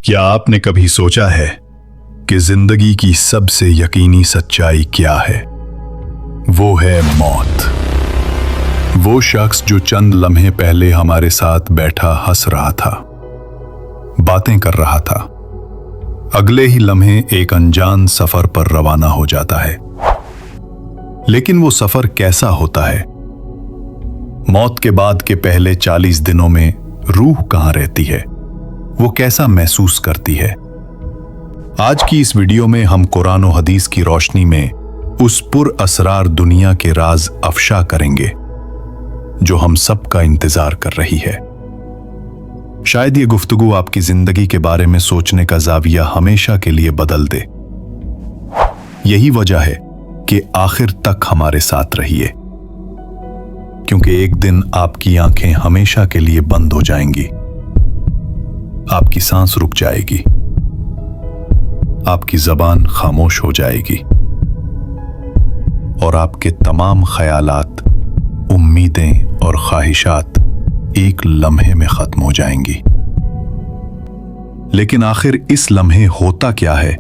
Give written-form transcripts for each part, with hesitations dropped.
क्या आपने कभी सोचा है कि जिंदगी की सबसे यकीनी सच्चाई क्या है? वो है मौत। वो शख्स जो चंद लम्हे पहले हमारे साथ बैठा हंस रहा था, बातें कर रहा था, अगले ही लम्हे एक अनजान सफर पर रवाना हो जाता है। लेकिन वो सफर कैसा होता है? मौत के बाद के पहले 40 दिनों में रूह कहां रहती है? वो कैसा महसूस करती है? आज की इस वीडियो में हम कुरान और हदीस की रोशनी में उस पुर असरार दुनिया के राज अफशा करेंगे जो हम सब का इंतजार कर रही है। शायद ये गुफ्तगू आपकी जिंदगी के बारे में सोचने का जाविया हमेशा के लिए बदल दे। यही वजह है कि आखिर तक हमारे साथ रहिए, क्योंकि एक दिन आपकी आंखें हमेशा के लिए बंद हो जाएंगी, आपकी सांस रुक जाएगी, आपकी जबान खामोश हो जाएगी और आपके तमाम ख्यालात, उम्मीदें और ख्वाहिशात एक लम्हे में खत्म हो जाएंगी। लेकिन आखिर इस लम्हे होता क्या है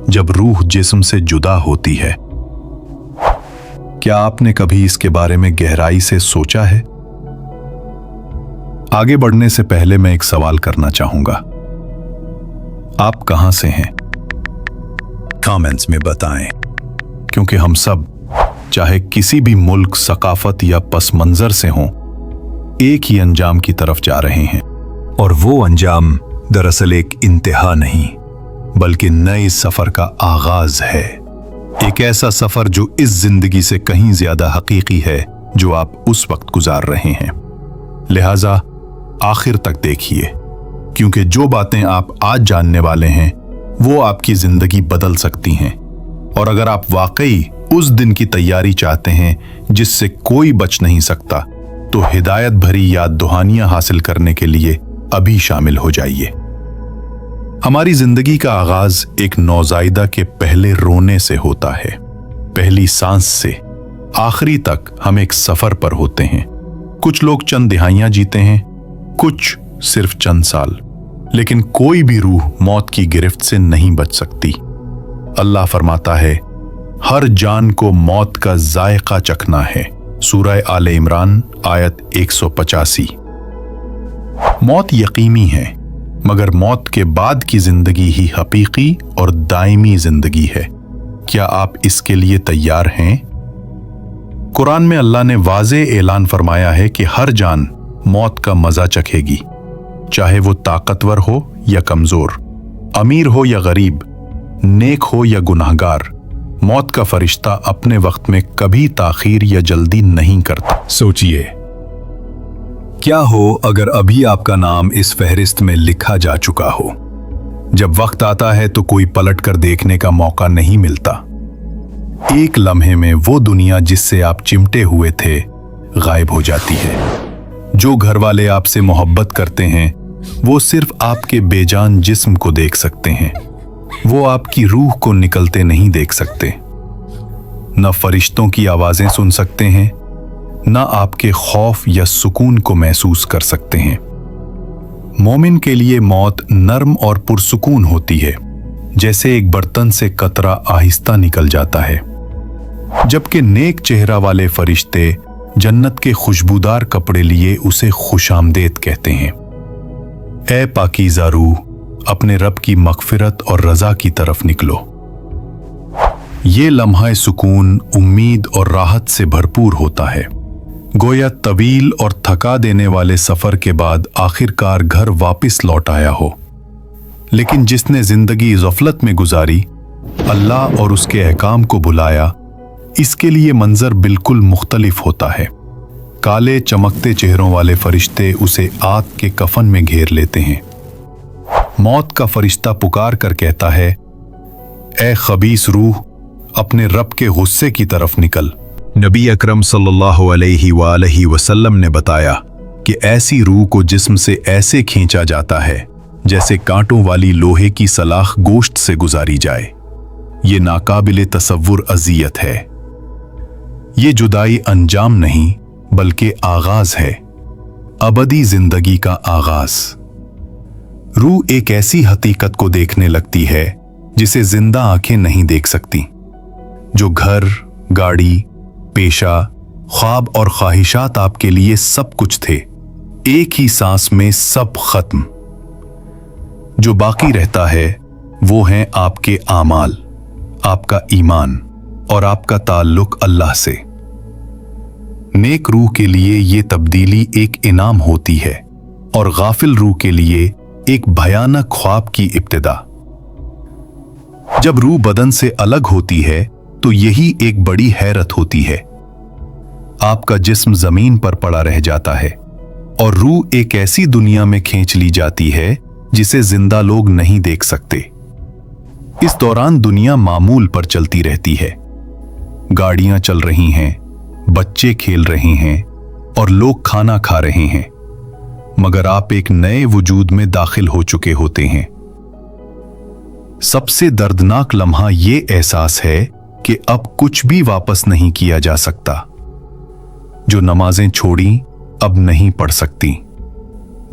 जब रूह जिस्म से जुदा होती है? क्या आपने कभी इसके बारे में गहराई से सोचा है? आगे बढ़ने से पहले मैं एक सवाल करना चाहूंगा। आप कहां से हैं? कमेंट्स में बताएं, क्योंकि हम सब, चाहे किसी भी मुल्क, सकाफत या पस मंजर से हों, एक ही अंजाम की तरफ जा रहे हैं। और वो अंजाम दरअसल एक इंतहा नहीं, बल्कि नए सफर का आगाज है। एक ऐसा सफर जो इस जिंदगी से कहीं ज्यादा हकीकी है जो आप उस वक्त गुजार रहे हैं। लिहाजा आखिर तक देखिए, क्योंकि जो बातें आप आज जानने वाले हैं वो आपकी जिंदगी बदल सकती हैं। और अगर आप वाकई उस दिन की तैयारी चाहते हैं जिससे कोई बच नहीं सकता, तो हिदायत भरी याद दुहानियां हासिल करने के लिए अभी शामिल हो जाइए। हमारी जिंदगी का आगाज एक नौजायदा के पहले रोने से होता है। पहली सांस से आखिरी तक हम एक सफर पर होते हैं। कुछ लोग चंद दिहाइयां जीते हैं, कुछ सिर्फ चंद साल, लेकिन कोई भी रूह मौत की गिरफ्त से नहीं बच सकती। अल्लाह फरमाता है, हर जान को मौत का जायका चखना है। सूरह आले इमरान आयत 185। मौत यकीनी है, मगर मौत के बाद की जिंदगी ही हकीकी और दायमी जिंदगी है। क्या आप इसके लिए तैयार हैं? कुरान में अल्लाह ने वाज़े ऐलान फरमाया है कि हर जान मौत का मजा चखेगी, चाहे वो ताकतवर हो या कमजोर, अमीर हो या गरीब, नेक हो या गुनाहगार। मौत का फरिश्ता अपने वक्त में कभी ताखीर या जल्दी नहीं करता। सोचिए, क्या हो अगर अभी आपका नाम इस फहरिस्त में लिखा जा चुका हो? जब वक्त आता है तो कोई पलट कर देखने का मौका नहीं मिलता। एक लम्हे में वो दुनिया जिससे आप चिमटे हुए थे गायब हो जाती है। जो घर वाले आपसे मोहब्बत करते हैं वो सिर्फ आपके बेजान जिस्म को देख सकते हैं, वो आपकी रूह को निकलते नहीं देख सकते। न फरिश्तों की आवाजें सुन सकते हैं, न आपके खौफ या सुकून को महसूस कर सकते हैं। मोमिन के लिए मौत नर्म और पुरसुकून होती है, जैसे एक बर्तन से कतरा आहिस्ता निकल जाता है, जबकि नेक चेहरा वाले फरिश्ते जन्नत के खुशबूदार कपड़े लिए उसे खुशामदेद कहते हैं। ए पाकीज़ा रूह, अपने रब की मग़फ़िरत और रज़ा की तरफ निकलो। ये लम्हा सुकून, उम्मीद और राहत से भरपूर होता है। गोया तवील और थका देने वाले सफ़र के बाद आखिरकार घर वापस लौट आया हो। लेकिन जिसने ज़िंदगी ग़फ़लत में गुजारी, अल्लाह और उसके अहकाम को भुलाया, इसके लिए मंजर बिल्कुल मुख्तलिफ होता है। काले चमकते चेहरों वाले फरिश्ते उसे आग के कफन में घेर लेते हैं। मौत का फरिश्ता पुकार कर कहता है, ए खबीस रूह, अपने रब के गुस्से की तरफ निकल। नबी अकरम सल्लल्लाहु अलैहि वसल्लम ने बताया कि ऐसी रूह को जिस्म से ऐसे खींचा जाता है जैसे कांटों वाली लोहे की सलाख गोश्त से गुजारी जाए। ये नाकाबिले तसव्वुर अजियत है। ये जुदाई अंजाम नहीं बल्कि आगाज है, अबदी जिंदगी का आगाज। रूह एक ऐसी हकीकत को देखने लगती है जिसे जिंदा आंखें नहीं देख सकती। जो घर, गाड़ी, पेशा, ख्वाब और ख्वाहिशात आपके लिए सब कुछ थे, एक ही सांस में सब खत्म। जो बाकी रहता है वो हैं आपके आमाल, आपका ईमान और आपका ताल्लुक अल्लाह से। नेक रूह के लिए ये तब्दीली एक इनाम होती है और गाफिल रूह के लिए एक भयानक ख्वाब की इब्तिदा। जब रूह बदन से अलग होती है तो यही एक बड़ी हैरत होती है। आपका जिस्म जमीन पर पड़ा रह जाता है और रूह एक ऐसी दुनिया में खींच ली जाती है जिसे जिंदा लोग नहीं देख सकते। इस दौरान दुनिया मामूल पर चलती रहती है। गाड़ियां चल रही हैं, बच्चे खेल रहे हैं और लोग खाना खा रहे हैं, मगर आप एक नए वजूद में दाखिल हो चुके होते हैं। सबसे दर्दनाक लम्हा ये एहसास है कि अब कुछ भी वापस नहीं किया जा सकता। जो नमाजें छोड़ी अब नहीं पढ़ सकती।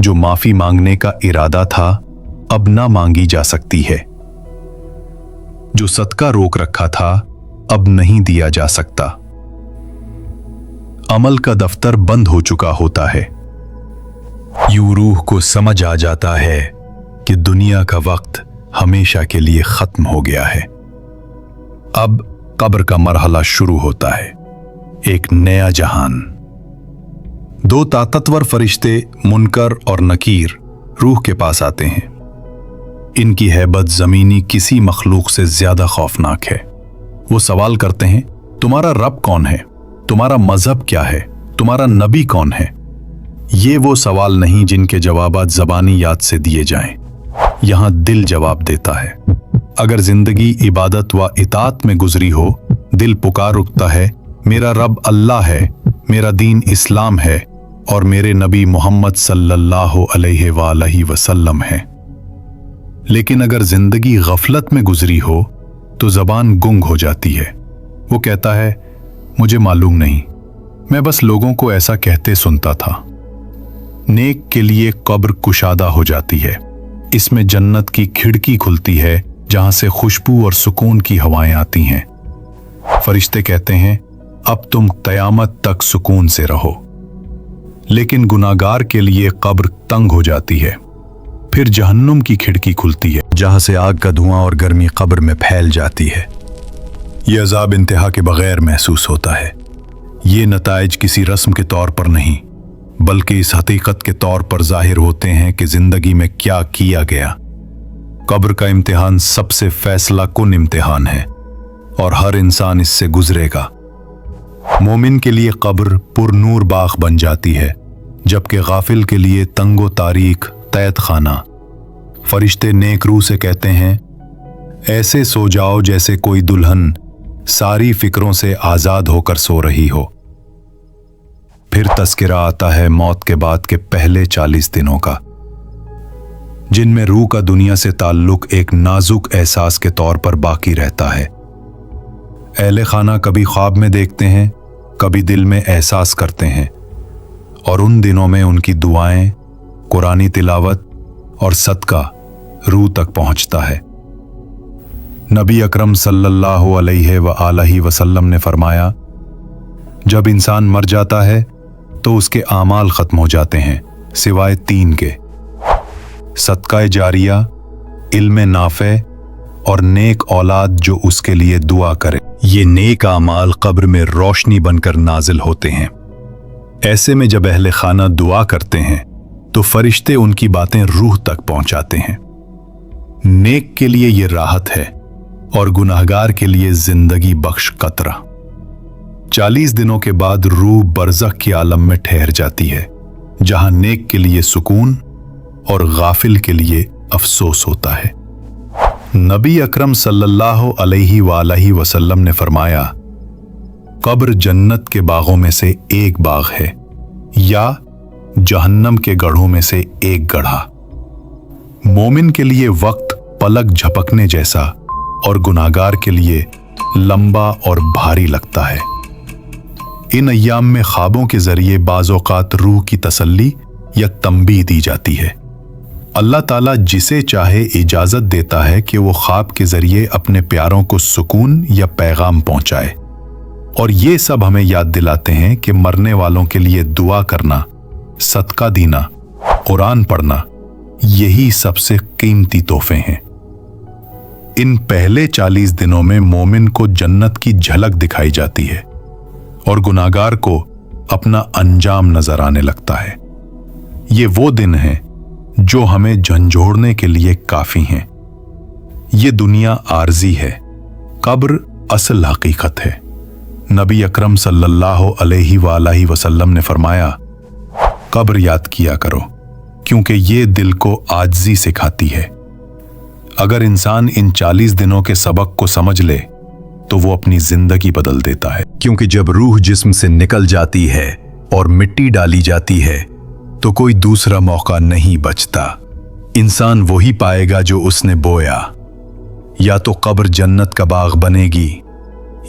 जो माफी मांगने का इरादा था अब ना मांगी जा सकती है। जो सदका रोक रखा था अब नहीं दिया जा सकता। अमल का दफ्तर बंद हो चुका होता है। यूं रूह को समझ आ जाता है कि दुनिया का वक्त हमेशा के लिए खत्म हो गया है। अब कब्र का मरहला शुरू होता है, एक नया जहान। दो ताकतवर फरिश्ते मुनकर और नकीर रूह के पास आते हैं। इनकी हैबत जमीनी किसी मखलूक से ज्यादा खौफनाक है। वो सवाल करते हैं, तुम्हारा रब कौन है? तुम्हारा मजहब क्या है? तुम्हारा नबी कौन है? ये वो सवाल नहीं जिनके जवाबात जबानी याद से दिए जाएं। यहां दिल जवाब देता है। अगर जिंदगी इबादत व इताअत में गुजरी हो, दिल पुकार उठता है, मेरा रब अल्लाह है, मेरा दीन इस्लाम है और मेरे नबी मोहम्मद सल्लल्लाहु अलैहि वसल्लम है। लेकिन अगर जिंदगी गफलत में गुजरी हो तो जबान गुंग हो जाती है। वो कहता है, मुझे मालूम नहीं, मैं बस लोगों को ऐसा कहते सुनता था। नेक के लिए कब्र कुशादा हो जाती है। इसमें जन्नत की खिड़की खुलती है जहां से खुशबू और सुकून की हवाएं आती हैं। फरिश्ते कहते हैं, अब तुम कयामत तक सुकून से रहो। लेकिन गुनाहगार के लिए कब्र तंग हो जाती है। फिर जहन्नुम की खिड़की खुलती है जहां से आग का धुआं और गर्मी कब्र में फैल जाती है। यह अजाब इंतहा के बगैर महसूस होता है। ये नताइज किसी रस्म के तौर पर नहीं, बल्कि इस हकीकत के तौर पर जाहिर होते हैं कि जिंदगी में क्या किया गया। कब्र का इम्तिहान सबसे फैसला कुन इम्तिहान है और हर इंसान इससे गुजरेगा। मोमिन के लिए कब्र पुरनूर बाग बन जाती है, जबकि गाफिल के लिए तंगो तारीख तैत खाना। फरिश्ते नेक रूह से कहते हैं, ऐसे सो जाओ जैसे कोई दुल्हन सारी फिक्रों से आजाद होकर सो रही हो। फिर तस्किरा आता है मौत के बाद के पहले 40 दिनों का, जिनमें रूह का दुनिया से ताल्लुक एक नाजुक एहसास के तौर पर बाकी रहता है। अहले खाना कभी ख्वाब में देखते हैं, कभी दिल में एहसास करते हैं, और उन दिनों में उनकी दुआएं, कुरानी तिलावत और सदका रूह तक पहुंचता है। नबी अकरम सल्लल्लाहु अलैहि वसल्लम ने फरमाया, जब इंसान मर जाता है तो उसके आमाल खत्म हो जाते हैं सिवाय 3 के, सदका जारिया, इल्म नाफे और नेक औलाद जो उसके लिए दुआ करे। ये नेक आमाल कब्र में रोशनी बनकर नाजिल होते हैं। ऐसे में जब अहले खाना दुआ करते हैं तो फरिश्ते उनकी बातें रूह तक पहुंचाते हैं। नेक के लिए ये राहत है और गुनाहगार के लिए जिंदगी बख्श कतरा। 40 दिनों के बाद रूह बरज़ख के आलम में ठहर जाती है, जहां नेक के लिए सुकून और गाफिल के लिए अफसोस होता है। नबी अकरम सल्लल्लाहु अलैहि वसल्लम ने फरमाया, कब्र जन्नत के बागों में से एक बाग है या जहन्नम के गढ़ों में से एक गढ़ा। मोमिन के लिए वक्त पलक झपकने जैसा और गुनाहगार के लिए लंबा और भारी लगता है। इन अय्याम में ख्वाबों के जरिए बाज़ औक़ात रूह की तसल्ली या तंबीह दी जाती है। अल्लाह ताला जिसे चाहे इजाजत देता है कि वो ख्वाब के जरिए अपने प्यारों को सुकून या पैगाम पहुंचाए, और ये सब हमें याद दिलाते हैं कि मरने वालों के लिए दुआ करना, सदका देना, कुरान पढ़ना, यही सबसे कीमती तोहफे हैं। इन पहले 40 दिनों में मोमिन को जन्नत की झलक दिखाई जाती है और गुनाहगार को अपना अंजाम नजर आने लगता है। ये वो दिन हैं जो हमें झंझोड़ने के लिए काफी हैं। ये दुनिया आर्जी है, कब्र असल हकीकत है। नबी अकरम सल्लल्लाहु अलैहि वसल्लम ने फरमाया, कब्र याद किया करो क्योंकि ये दिल को आजिज़ी सिखाती है। अगर इंसान इन 40 दिनों के सबक को समझ ले तो वो अपनी जिंदगी बदल देता है, क्योंकि जब रूह जिस्म से निकल जाती है और मिट्टी डाली जाती है तो कोई दूसरा मौका नहीं बचता। इंसान वही पाएगा जो उसने बोया। या तो कब्र जन्नत का बाग बनेगी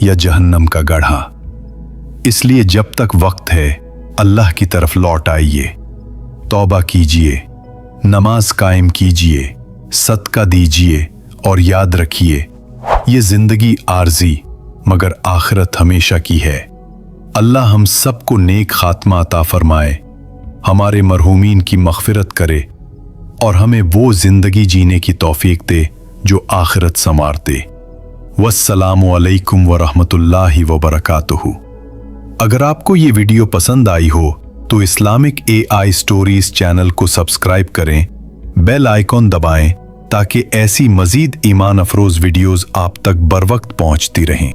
या जहन्नम का गड्ढा। इसलिए जब तक वक्त है अल्लाह की तरफ लौट आइए, तौबा कीजिए, नमाज कायम कीजिए, सदका दीजिए और याद रखिए ये जिंदगी आर्जी मगर आखिरत हमेशा की है। अल्लाह हम सबको नेक खात्मा अता फरमाए, हमारे मरहूमीन की मग़फ़िरत करे और हमें वो जिंदगी जीने की तौफीक दे जो आखिरत संवार दे। वस्सलामु अलैकुम वरहमतुल्लाहि वबरकातुहू। अगर आपको ये वीडियो पसंद आई हो तो इस्लामिक AI स्टोरीज चैनल को सब्सक्राइब करें, बेल आइकॉन दबाएं ताकि ऐसी मजीद ईमान अफरोज वीडियोस आप तक बर वक्त पहुंचती रहें।